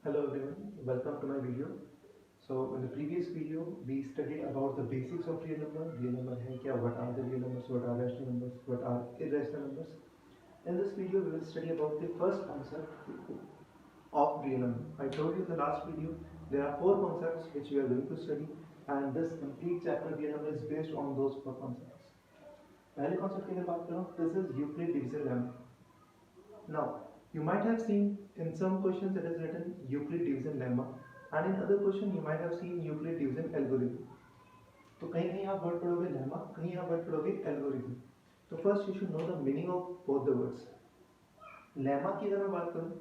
Hello everyone, welcome to my video. So in the previous video, we studied about the basics of real number. Real number hai kya? What are the real numbers? What are rational numbers? What are irrational numbers? In this video, we will study about the first concept of real number. I told you in the last video, there are four concepts which we are going to study, and this complete chapter real number is based on those four concepts. पहले concept की अगर बात करूँ, this is Euclid division lemma. Now, you might have seen in some questions it is written Euclid division lemma, and in other question you might have seen Euclid division algorithm. तो कहीं कहीं आप word पढ़ोगे lemma, कहीं आप word पढ़ोगे algorithm. तो first you should know the meaning of both the words. Lemma की अगर मैं बात करूँ,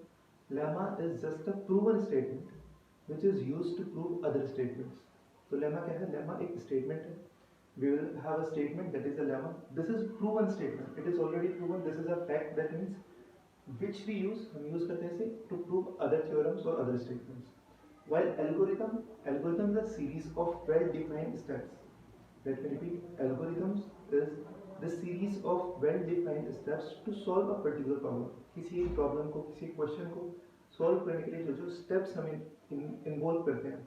lemma is just a proven statement which is used to prove other statements. तो लेमा क्या है? लेमा एक स्टेटमेंट है. We will have a statement that is a lemma. This is proven statement. It is already proven. This is a fact. That means which we use, हम use करते हैं इसे to prove other theorems or other statements. While algorithm is a series of well-defined steps. Let me repeat. Algorithms is the series of well-defined steps to solve a particular problem. किसी एक problem को, किसी question को solve करने के लिए जो जो steps हमें involve करते हैं,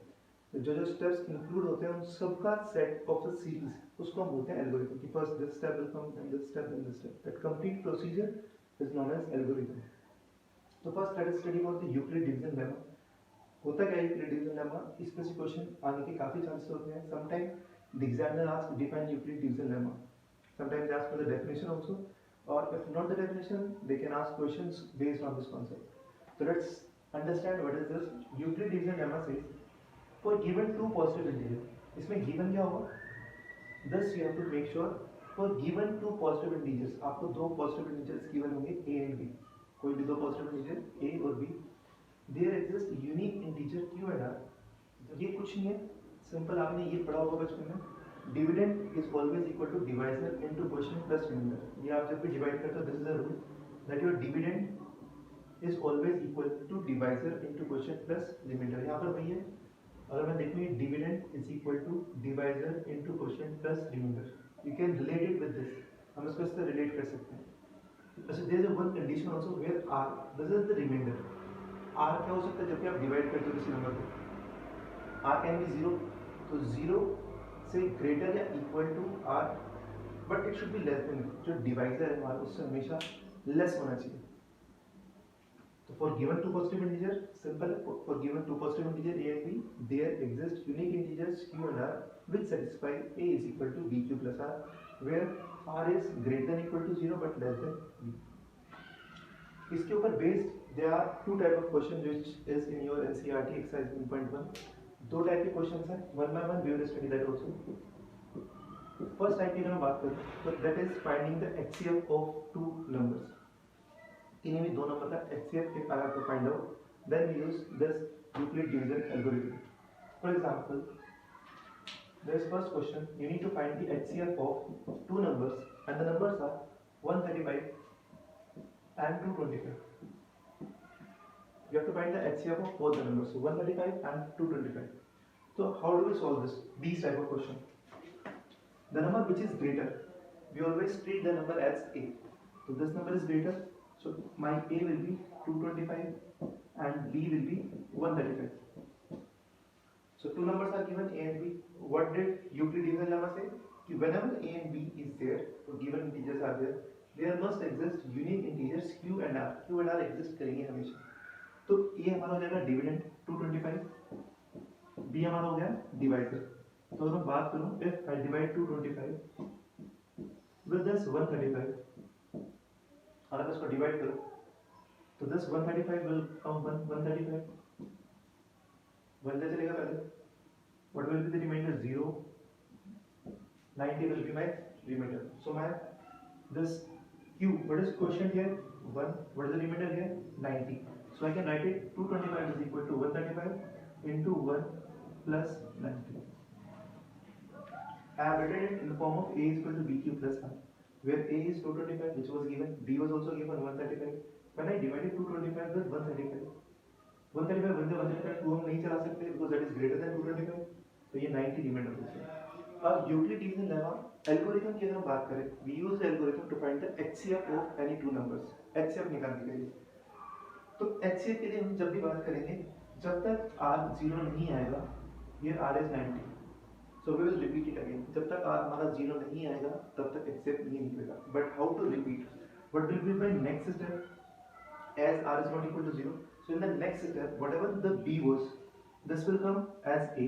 जो जो स्टेप्स इंक्लूड होते हैं, उन सबका सेट ऑफ द सीरीज, उसको हम बोलते हैं एल्गोरिथम. कि first this step will come, then this step, then this step. That complete procedure is known as algorithm. तो first let us study about the Euclid division lemma. होता क्या है Euclid division lemma? इस पे से question आने के काफी चांसेस होते हैं. Some time the examiner ask define Euclid division lemma. Some time they ask for the definition also, और if not the definition they can ask questions based on this concept. So let's understand what is this. Euclid division lemma says for given two positive integers. इसमें given क्या होगा? Thus you have to make sure for given two positive integers, आपको दो positive integers given होंगे a and b. कोई भी दो positive integer a और b. There exists unique integer q and r. ये कुछ नहीं है, सिंपल आपने ये पढ़ा होगा बचपन में. Dividend is always equal to divisor into quotient plus remainder. ये आप जब भी डिवाइड करते हो, this is a rule that your dividend is always equal to divisor into quotient plus remainder. यहाँ पर वही है. अगर मैं देखूँ, dividend is equal to divisor into quotient plus remainder. You can relate it with this. हम इसको इससे रिलेट कर सकते हैं. अच्छा, there is one condition also where r, this is the remainder. r क्या हो सकता है? जब भी आप डिवाइड करते हो किसी नंबर को, r कैन बी 0. तो 0 से ग्रेटर या equal to r, but it should be less than. जो डिवाइजर है हमारा, उससे हमेशा लेस होना चाहिए. So for given two positive integer, simple. For given two positive integer a and b, there exist unique integers q and r which satisfy a is equal to bq plus r, where r is greater than equal to 0 but less than b. इसके ऊपर based there are two type of question which is in your NCERT exercise 1.1. दो type के questions हैं. one by one we will study that also. First type की अगर मैं बात करूँ, तो that is finding the HCF of two numbers. किन्हीं भी दो नंबर का HCF if I have to find out, then we use this Euclid division algorithm. For example, there is first question. You need to find the HCF of two numbers, and the numbers are 135 and 225. You have to find the HCF of both the numbers, so 135 and 225. So how do we solve this? These type of question. The number which is greater, we always treat the number as a. So this number is greater. So my a will be 225 and b will be 135. So two numbers are given, a and b. What did Euclid division lemma say? कि whenever a and b is there, so given integers are there must exist unique integers q and r. q and r exist करेंगे हमेशा. तो a हमारा हो जाएगा dividend 225, b हमारा हो गया डिवाइजर. तो अगर मैं बात करूँ, if I divide 225 with this 135, अगर इसको डिवाइड करो, तो दिस 135 विल कम 135. 1 ले चलेगा पहले. What will be the remainder? 0. 90 will be my remainder. So my this q, what is quotient here? 1. What is the remainder here? 90. So I can write it 225 is equal to 135 into 1 plus 90. I have written it in the form of a is equal to bq plus r, where a is 225 which was given, b was also given 135. When I divided 225 with 135, 135 135 2 हम नहीं चला सकते because that is greater than 225. तो ये 90 reminder हो गया. अब Euclid division lemma algorithm की अगर हम बात करें, we use the algorithm to find the HCF of any two numbers. HCF निकालने के लिए, तो HCF के लिए हम जब भी बात करेंगे, जब तक r 0 नहीं आएगा, here r is 90, so we will repeat it again. जब तक r हमारा 0 नहीं आएगा तब तक accept नहीं निकलेगा. But how to repeat? What will be my next step? As r is not equal to 0, so in the next step whatever the b was, this will come as a,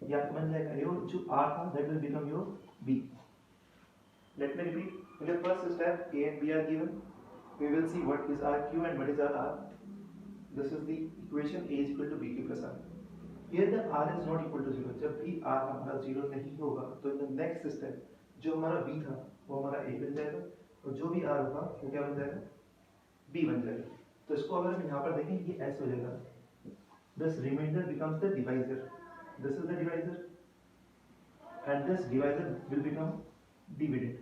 या तो बन जाएगा a, जो r था that will become your b. Let me repeat. In the first step, A and B are given. We will see what is our Q and what is our R. This is the equation A is equal to BQ plus R. Here the R is not equal to 0. जब भी R हमारा 0 नहीं होगा, तो in the next step जो हमारा B था वो हमारा A बन जाएगा और जो भी R होगा वो क्या बन जाएगा? B बन जाएगा. तो इसको अगर हम यहाँ पर देखें ये S हो जाएगा. This remainder becomes the divisor. This is the divisor, and this divisor will become dividend.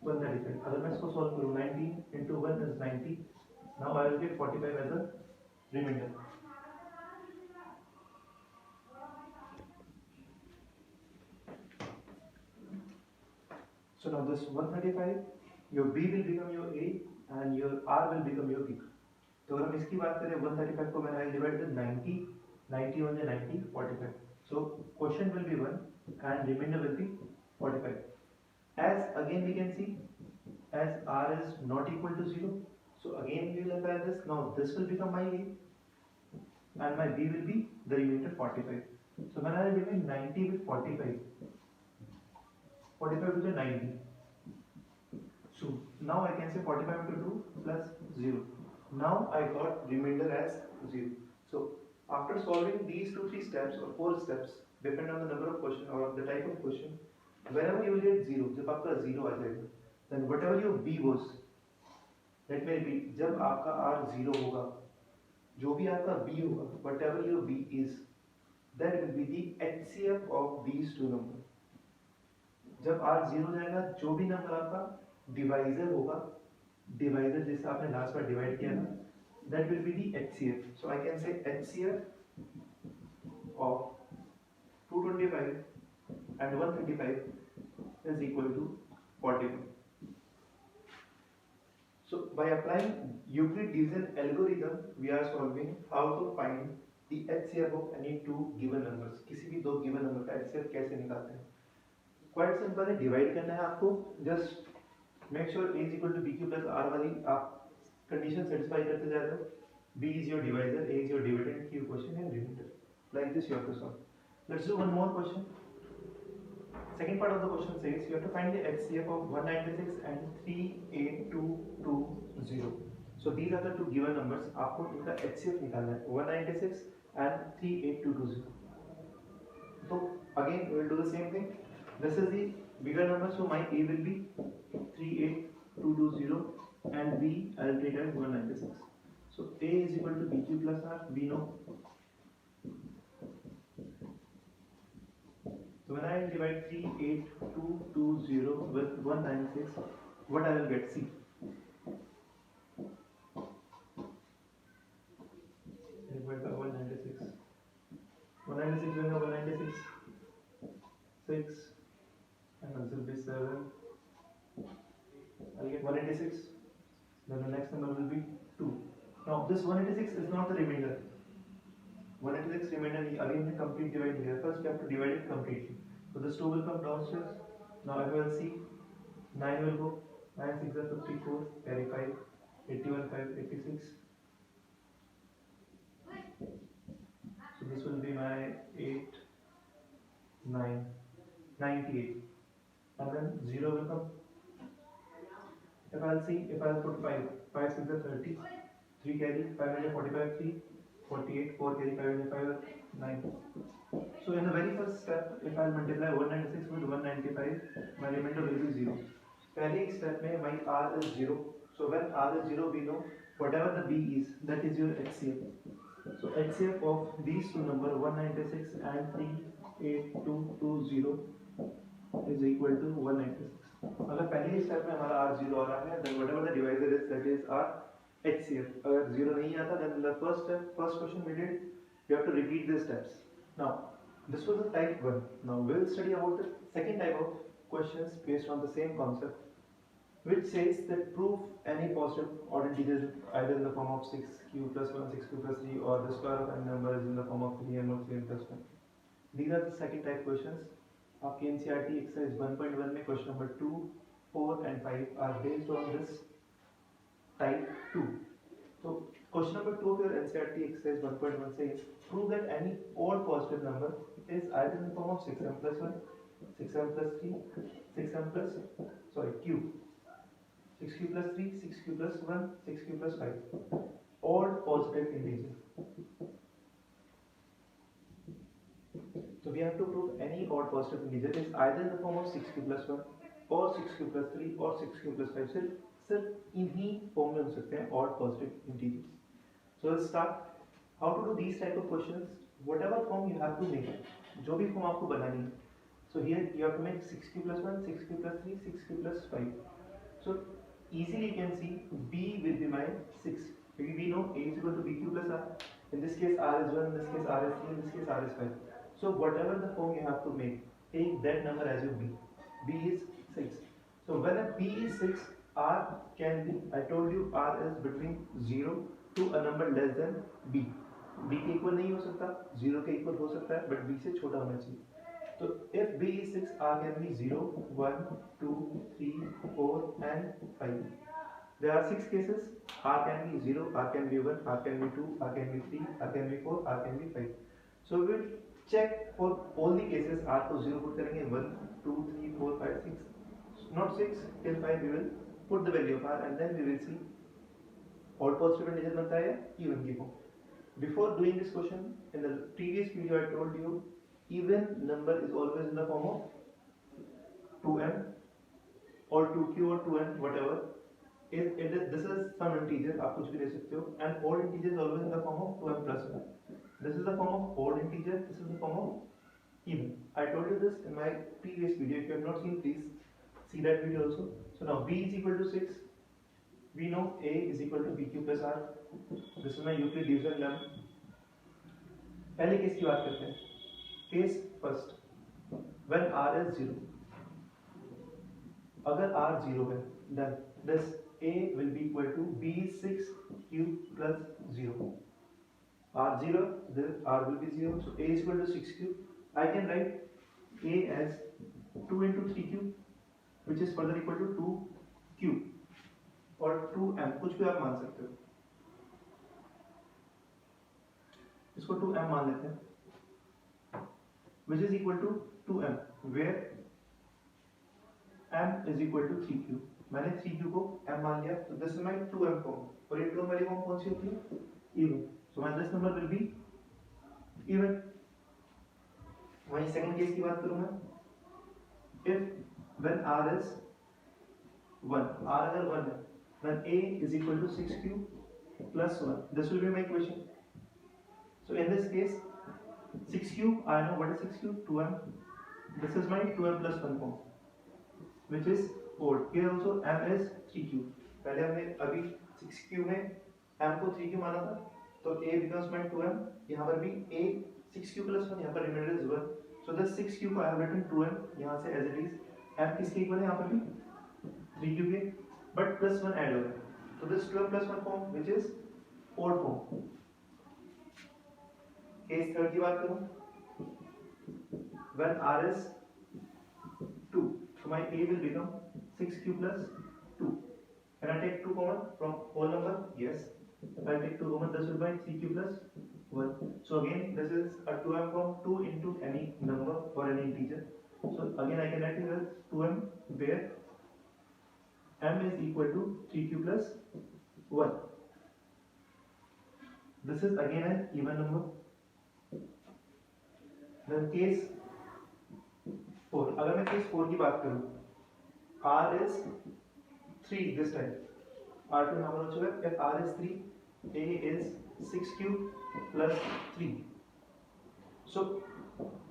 135. अगर मैं इसको सॉल्व करूँ 19 into 1 is 90. Now I will get 45 as a remainder. So now this 135, your B will become your A and your R will become your B. तो अगर हम इसकी बात करें 135 को मैंने divide with 90, 90 1 90, 45. So question will be 1 and remainder will be 45. As again we can see, as r is not equal to 0, so again we will apply this. Now this will become my a and my b will be the remainder 45. So when I am giving 90 with 45, 45 to the 90, so now I can say 45 into 2 plus 0. Now I got remainder as 0. So after solving these 2-3 steps or 4 steps, depend on the number of question or the type of question, whenever you will get 0, जब आपका 0 आ जाएगा, then whatever your b was, let me repeat, जब आपका r 0 होगा, जो भी आपका b होगा, whatever your b is, that will be the HCF of these two numbers. जब r 0 हो जाएगा, जो भी नंबर आपका डिवाइजर होगा, डिवाइजर जैसे आपने लास्ट बार डिवाइड किया था, that will be the HCF. So I can say HCF of 225 and 135 is equal to 41. So by applying Euclid division algorithm, we are solving how to find the HCF of any two given numbers. किसी भी दो given number का HCF कैसे निकालते हैं? Quite simple है, divide करना है आपको. Just make sure A is equal to BQ plus R वाली आप condition satisfy करते जा रहे हो. B is your divisor, A is your dividend, Q quotient and remainder. Like this you have to solve. Let's do one more question. Second part of the question says you have to find the HCF of 196 and 38220. So these are the two given numbers. आपको इनका HCF निकालना है 196 and 38220. So again we will do the same thing. This is the bigger number, so my A will be 38220 and B I will take as 196. So A is equal to BQ plus R. We know. So when I divide 38220 with 196, what I will get? C. Divide by 196. 196 will have 196. 6 and this will be 7. I'll get 186. Then the next number will be 2. Now this 186 is not the remainder. 186 remainder again the complete divide here. First you have to divide it completely. So this 2 will come downstairs. Now I will see 9 will go. 9 6 are 54. Carry 5. 81 5 86. So this will be my 8 9 98. And then 0 will come. If I'll see, if I'll put 5 5 6 are 30. 3 carry 545 3. 48, 4 carry 5 9. So in the very first step, if I multiply 196 with 195, my remainder will be 0. पहले step में my r is 0. So when r is 0, we know whatever the b is, that is your HCF. So HCF of these two numbers 196 and 38220 is equal to 196. अगर पहले step में हमारा r 0 आ रहा है, then whatever the divisor is, that is our HCF. अगर 0 नहीं आता, then the first step, first question we did, you have to repeat the steps. Now, this was the type 1. Now we will study about the second type of questions based on the same concept. which says that prove any positive odd integer either in the form of 6q plus 1, 6q plus 3, or the square of any number is in the form of 3m or 3m plus 1. These are the second type questions. आपके NCERT exercise 1.1 में question number 2, 4 and 5 are based on this type 2. So question number 2 of your NCERT exercise 1.1 says prove that any odd positive number is either in the form of 6m plus 1, 6m plus 3, 6m plus q, 6q plus 3, 6q plus 1, 6q plus 5, odd positive integer. So we have to prove any odd positive integer is either in the form of 6q plus 1 or 6q plus 3 or 6q plus 5. सिर्फ इन्हीं form में हो सकते हैं odd positive integers. So let's start. How to do these type of questions? Whatever form you have to make, जो भी form आपको बनानी है. So here you have to make 6q plus 1, 6q plus 3, 6q plus 5. So easily you can see b will be my 6. We know a is equal to bq plus r. In this case r is 1, in this case r is 3, in this case r is 5. So whatever the form you have to make, take that number as your b. b is 6. So when a b is 6, r can be, I told you r is between 0 to a number less than b. b के equal नहीं हो सकता, 0 के equal हो सकता है, but b से छोटा होना चाहिए. So if b is 6, r can be 0, 1, 2, 3, 4 and 5. There are 6 cases. R can be 0, R can be 1, R can be 2, R can be 3, R can be 4, R can be 5. So we will check for all the cases. R को 0 put करेंगे, 1, 2, 3, 4, 5, 6. Not 6 till 5. We will put the value of R and then we will see odd positive integer बनता है या even की form. Before doing this question, in the previous video I told you even number is always in the form of 2m or 2q or 2n, whatever. This is some integer, आप कुछ भी ले सकते हो, and odd integer is always in the form of 2m plus 1. This is the form of odd integer, this is the form of even. I told you this in my previous video. If you have not seen, please see that video also. So now b is equal to 6. We know a is equal to bq plus r. This is my Euclid division lemma. पहले case की बात करते हैं. Case first, when r is 0. अगर r 0 है, then this a will be equal to b 6q plus 0. r 0, then r will be 0. So a is equal to 6q. I can write a as 2 into 3q, which is further equal to 2q और 2m, कुछ भी आप मान सकते हो. इसको 2m मान लेते हैं, which is equal to 2m, where m is equal to 3q. मैंने 3q को m मान लिया, तो this is my 2m form. और ये 2m वाली form कौन सी होती है? Even. So my this number will be even. वहीं सेकंड केस की बात करूंगा. If when r is 1, r अगर 1 है, then a is equal to 6q plus 1. This will be my equation. So in this case, 6q, I know what is 6q? 2m. This is my 2m plus 1 form, which is odd. Here also m is 3q. पहले हमने अभी 6q में m को 3q माना था, तो a becomes my 2m. यहाँ पर भी a 6q plus 1, यहाँ पर remainder is 1. So this 6q को I have written 2m यहाँ से as it is. m किसके इक्वल है? यहाँ पर भी 3q के, but plus 1 add हो रहा है. So this 2m plus 1 form, which is odd form. Case third की बात करूं, when r is 2, so my a will become 6q plus 2. Can I take 2 common from whole number? Yes. If I take 2 common, this will be 3q plus 1. So again, this is a 2m form, 2 into any number or any integer. So again, I can write it as 2m, where m is equal to 3q plus 1. This is again an even number. Then case 4. अगर मैं case 4 की बात करूं, r is 3 this time. r2 यहाँ पर हो चुका है. If r is 3, a is 6q plus 3. So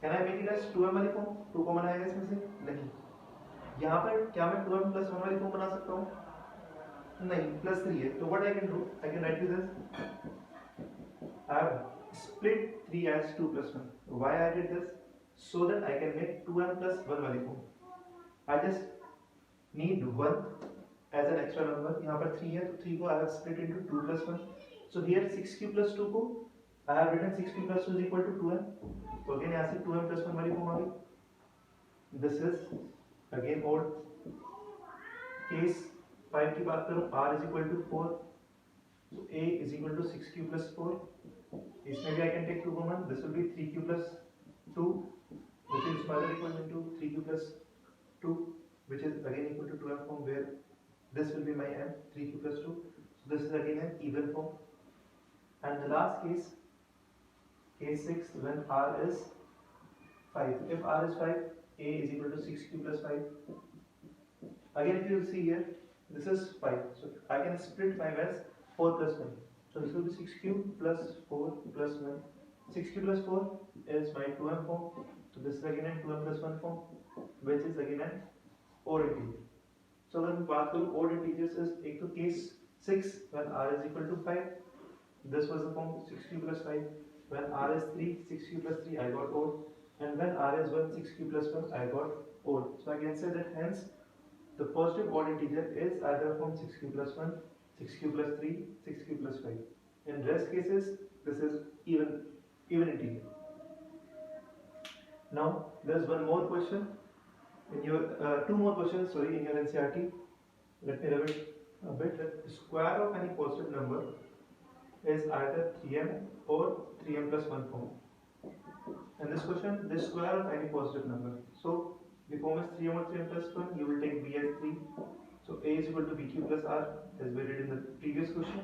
can I make it as 2m वाली form? 2 कॉमन आएगा इसमें से? नहीं. यहाँ पर क्या मैं 2m plus 1 वाली form बना सकता हूँ? नहीं, plus 3 है. So what I can do? I can write this. I have split 3 as 2 plus 1. Why I did this? So that I can make 2m plus 1 वाली form. I just need 1 as an extra number. यहाँ पर 3 है तो 3 को I have split into 2 plus 1. So here 6q plus 2 को I have written 6q plus 2 is equal to 2m. तो again यहाँ से 2m plus 1 वाली फॉर्म आ गई. This is again odd. Case 5 की बात करूँ, r is equal to 4. So a is equal to 6q plus 4. इसमें भी I can take 2 common. This will be 3q plus 2, which is further equal to 3q plus 2, which is again equal to 2m form, where this will be my m, 3q plus 2. So this is again an even form. And the last case, case 6, when r is 5. If r is 5, a is equal to 6q plus 5. Again, if you see here, this is 5. So I can split 5 as 4 plus 1. So this will be 6q plus 4 plus 1. 6q plus 4 is my 2m form. So this is again an 2m plus 1 form, which is again an odd integer. So when we baat karu odd integers is ek to case 6 when r is equal to 5. This was the form 6q plus 5. When r is 3, 6q plus 3 I got odd. And when r is 1, 6q plus 1 I got odd. So I can say that hence the positive odd integer is either from 6q plus 1, 6q plus 3, 6q plus 5. In rest cases, this is even integer. Now there is one more question in your two more questions, sorry, in your NCERT. Let me rub it a bit. The square of any positive number is either 3m or 3m plus 1 form. And this question, the square of any positive number. So the form is 3m or 3m plus 1. You will take b as 3. So a is equal to bq plus r, as we did in the previous question.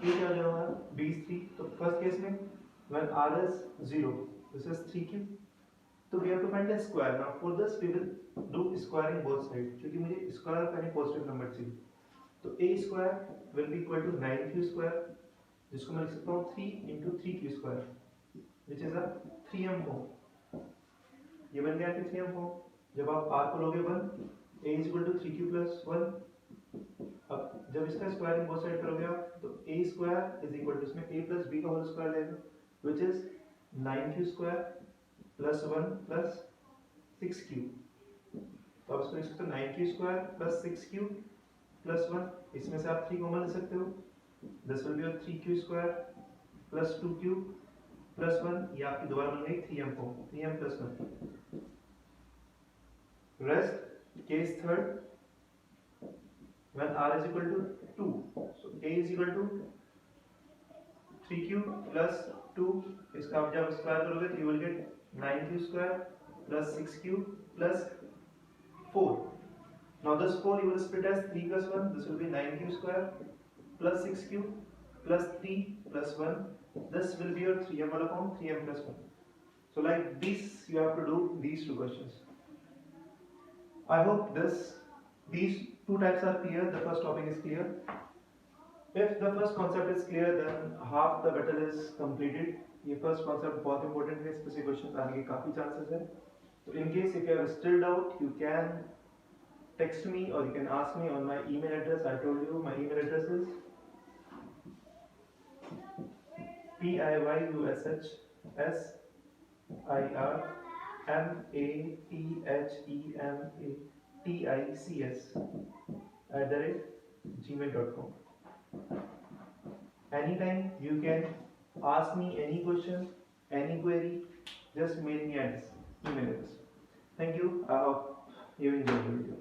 A क्या हो जाएगा? b is 3. तो first case में when r is 0, this is 3q. So we have to find the square. Now for this we will do squaring both sides. क्योंकि मुझे square of any positive number चाहिए. तो a square will be equal to 9q square, जिसको मैं लिख सकता हूँ 3 into 3q square, which is a 3m form. ये बन गया कि 3m form. जब आप r को लोगे 1, a is equal to 3q plus 1. अब जब इसका स्क्वायरिंग बोथ साइड करोगे आप तो a square is equal to इसमें a प्लस b का होल स्क्वायर लेगा, which is 9q square plus 1 plus 6q. तो आप इसको लिख सकते हो 9q square plus 6q plus 1. इसमें से आप 3 कॉमन ले सकते हो. This will be your 3q square plus 2q plus 1. ये आपकी दोबारा बन गई 3m form, 3m plus 1. Rest case third when r is equal to 2. So a is equal to 3q plus 2. इसका आप जब स्क्वायर करोगे तो you will get 9q square plus 6q plus 4. Now this 4 you will split as 3 plus 1. This will be 9q square plus 6q plus 3 plus 1. This will be your 3m wala form, 3m plus 1. So like this you have to do these two questions. I hope these two types are clear. The first topic is clear. If the first concept is clear, then half the battle is completed. ये first concept बहुत important है. इसमें से questions आने के काफी chances है. So in case if you have still doubt, you can text me or you can ask me on my email address. I told you my email address is piywushmathematics@gmail.com. Anytime you can ask me any question, any query, just mail me at this email address. Thank you. I hope you enjoyed the video.